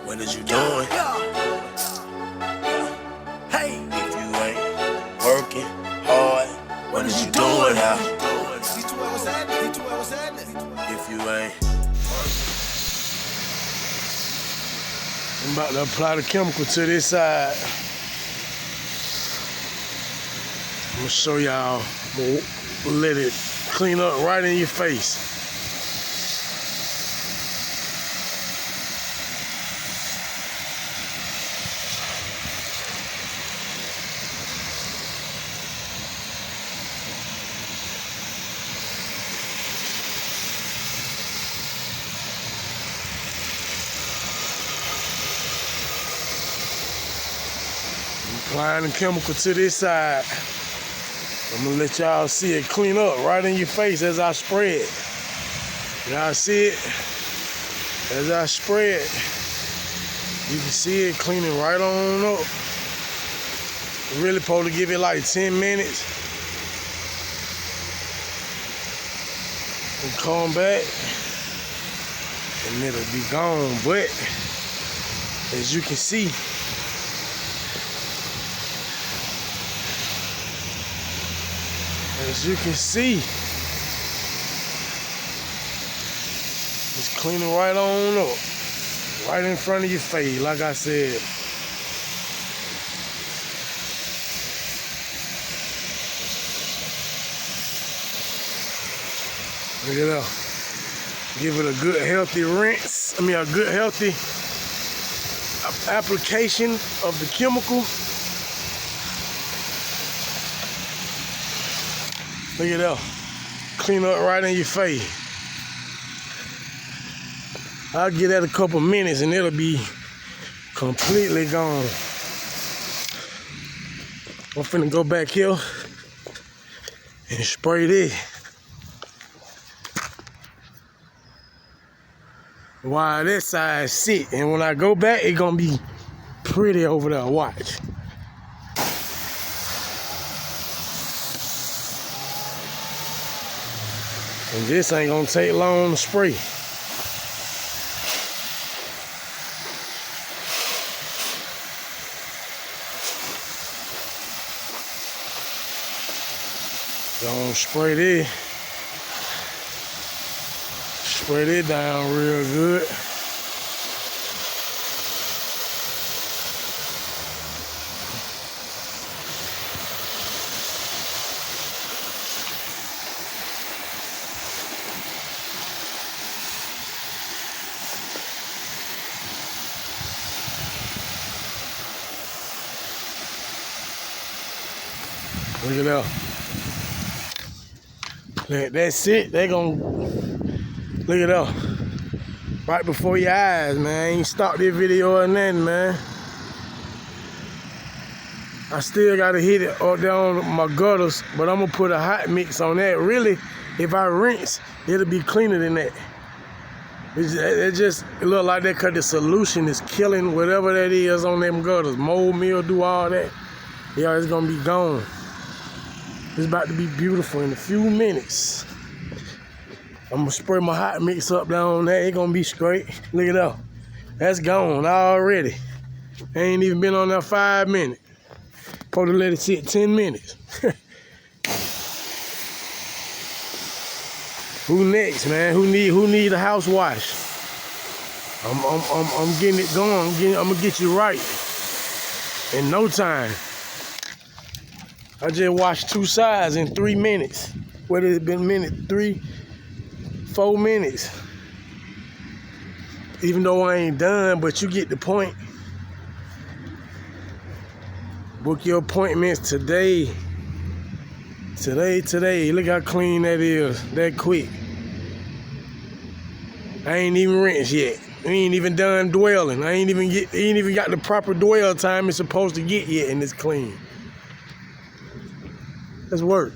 What is you doing? Hey, If you ain't working hard, what is you doing now? what's happening? If you ain't. I'm about to apply the chemical to this side. I'm gonna show y'all. Let it clean up right in your face. Applying the chemical to this side. I'm gonna let y'all see it clean up right in your face as I spread. Y'all see it? As I spread, you can see it cleaning right on up. Really supposed to give it like 10 minutes. And come back, and it'll be gone. But as you can see, it's cleaning right on up, right in front of your face, like I said. Look at that. Give it a good healthy rinse. A good healthy application of the chemical. Look at that. Clean up right in your face. I'll give that a couple minutes and it'll be completely gone. I'm finna go back here and spray this. While this side sit, and when I go back, it's gonna be pretty over there. Watch. And this ain't gonna take long to spray. Gonna spray this. Spray it down real good. Look at that. That's it. They gonna look at that. Right before your eyes, man. I ain't stopped this video or nothing, man. I still gotta hit it all down my gutters, but I'm gonna put a hot mix on that. Really, if I rinse, it'll be cleaner than that. It look like that because the solution is killing whatever that is on them gutters. Mold, mildew, all that. Yeah, it's gonna be gone. It's about to be beautiful in a few minutes. I'm gonna spray my hot mix up down there. It's gonna be straight. Look at that. That's gone already. Ain't even been on there 5 minutes. Supposed to let it sit 10 minutes. Who next, man? Who need a house wash? I'm getting it going. I'm gonna get you right in no time. I just washed 2 sides in 3 minutes. What has it been? 4 minutes. Even though I ain't done, but you get the point. Book your appointments today. Today. Look how clean that is. That quick. I ain't even rinsed yet. I ain't even done dwelling. I ain't even got the proper dwell time it's supposed to get yet, and it's clean. Let's work.